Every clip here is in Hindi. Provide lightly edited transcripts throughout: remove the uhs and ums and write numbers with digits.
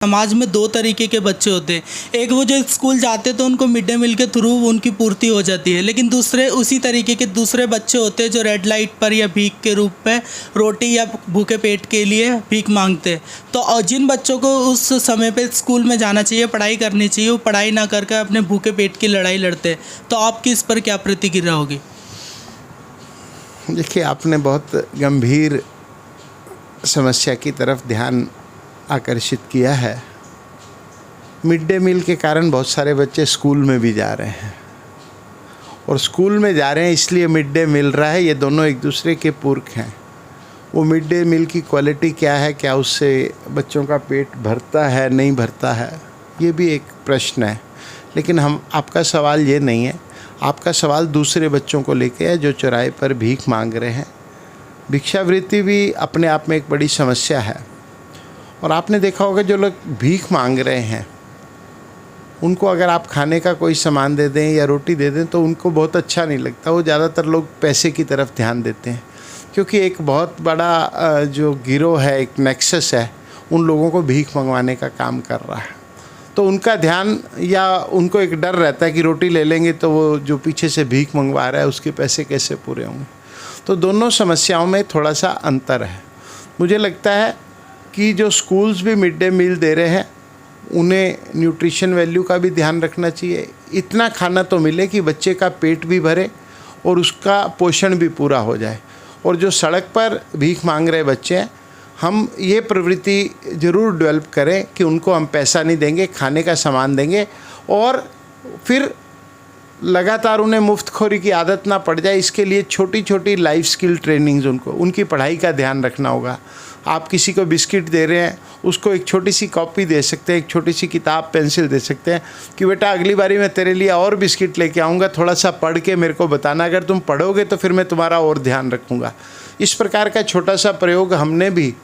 समाज में दो तरीके के बच्चे होते हैं। एक वो जो स्कूल जाते तो उनको मिड डे मील के थ्रू उनकी पूर्ति हो जाती है, लेकिन दूसरे उसी तरीके के दूसरे बच्चे होते हैं जो रेड लाइट पर या भीख के रूप में रोटी या भूखे पेट के लिए भीख मांगते हैं। तो जिन बच्चों को उस समय पे स्कूल में जाना चाहिए, पढ़ाई करनी चाहिए, वो पढ़ाई ना करके अपने भूखे पेट की लड़ाई लड़ते हैं। तो आपकी इस पर क्या प्रतिक्रिया होगी? देखिए, आपने बहुत गंभीर समस्या की तरफ ध्यान आकर्षित किया है। मिड डे मील के कारण बहुत सारे बच्चे स्कूल में भी जा रहे हैं, और स्कूल में जा रहे हैं इसलिए मिड डे मिल रहा है। ये दोनों एक दूसरे के पूरक हैं। वो मिड डे मील की क्वालिटी क्या है, क्या उससे बच्चों का पेट भरता है, नहीं भरता है, ये भी एक प्रश्न है। लेकिन आपका सवाल ये नहीं है। आपका सवाल दूसरे बच्चों को लेके है जो चौराहे पर भीख मांग रहे हैं। भिक्षावृत्ति भी अपने आप में एक बड़ी समस्या है। और आपने देखा होगा जो लोग भीख मांग रहे हैं उनको अगर आप खाने का कोई सामान दे दें या रोटी दे दें तो उनको बहुत अच्छा नहीं लगता। वो ज़्यादातर लोग पैसे की तरफ ध्यान देते हैं, क्योंकि एक बहुत बड़ा जो गिरोह है, एक नेक्सस है, उन लोगों को भीख मंगवाने का काम कर रहा है। तो उनका ध्यान, या उनको एक डर रहता है कि रोटी ले लेंगे तो वो जो पीछे से भीख मंगवा रहा है उसके पैसे कैसे पूरे होंगे। तो दोनों समस्याओं में थोड़ा सा अंतर है। मुझे लगता है कि जो स्कूल्स भी मिड डे मील दे रहे हैं उन्हें न्यूट्रिशन वैल्यू का भी ध्यान रखना चाहिए। इतना खाना तो मिले कि बच्चे का पेट भी भरे और उसका पोषण भी पूरा हो जाए। और जो सड़क पर भीख मांग रहे बच्चे हैं, हम ये प्रवृत्ति ज़रूर डेवलप करें कि उनको हम पैसा नहीं देंगे, खाने का सामान देंगे, और फिर लगातार उन्हें मुफ्तखोरी की आदत ना पड़ जाए। इसके लिए छोटी छोटी लाइफ स्किल ट्रेनिंग्स, उनकी पढ़ाई का ध्यान रखना होगा। आप किसी को बिस्किट दे रहे हैं, उसको एक छोटी सी कॉपी दे सकते हैं, एक छोटी सी किताब, पेंसिल दे सकते हैं कि बेटा अगली बारी मैं तेरे लिए और बिस्किट लेके आऊँगा, थोड़ा सा पढ़ के मेरे को बताना। अगर तुम पढ़ोगे तो फिर मैं तुम्हारा और ध्यान रखूँगा। इस प्रकार का छोटा सा प्रयोग हमने भी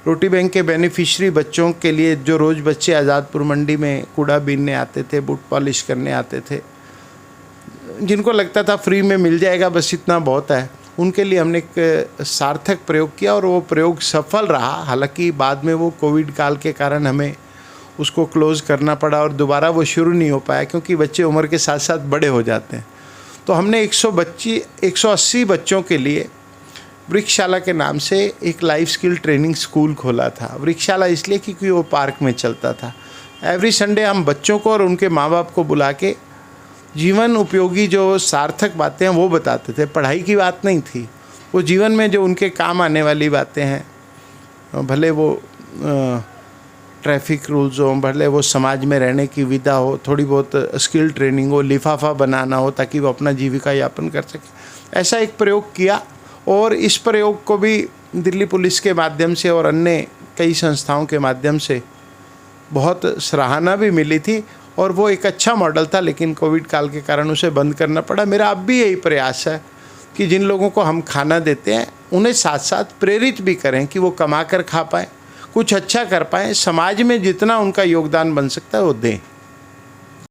रोटी बैंक के बेनिफिशरी बच्चों के लिए, जो रोज़ बच्चे आज़ादपुर मंडी में कूड़ा बीनने आते थे, बूट पॉलिश करने आते थे, जिनको लगता था फ्री में मिल जाएगा, बस इतना बहुत है, उनके लिए हमने एक सार्थक प्रयोग किया और वो प्रयोग सफल रहा। हालांकि बाद में वो कोविड काल के कारण हमें उसको क्लोज़ करना पड़ा और दोबारा वो शुरू नहीं हो पाया, क्योंकि बच्चे उम्र के साथ साथ बड़े हो जाते हैं। तो हमने 180 बच्चों के लिए वृक्षशाला के नाम से एक लाइफ स्किल ट्रेनिंग स्कूल खोला था। वृक्षशाला इसलिए क्योंकि वो पार्क में चलता था। एवरी संडे हम बच्चों को और उनके माँ बाप को बुला के जीवन उपयोगी जो सार्थक बातें हैं वो बताते थे। पढ़ाई की बात नहीं थी, वो जीवन में जो उनके काम आने वाली बातें हैं, भले वो ट्रैफिक रूल्स हो, भले वो समाज में रहने की विधा हो, थोड़ी बहुत स्किल ट्रेनिंग हो, लिफाफा बनाना हो, ताकि वो अपना जीविका यापन कर सके। ऐसा एक प्रयोग किया, और इस प्रयोग को भी दिल्ली पुलिस के माध्यम से और अन्य कई संस्थाओं के माध्यम से बहुत सराहना भी मिली थी, और वो एक अच्छा मॉडल था। लेकिन कोविड काल के कारण उसे बंद करना पड़ा। मेरा अब भी यही प्रयास है कि जिन लोगों को हम खाना देते हैं उन्हें साथ साथ प्रेरित भी करें कि वो कमा कर खा पाएँ, कुछ अच्छा कर पाएँ, समाज में जितना उनका योगदान बन सकता है वो दें।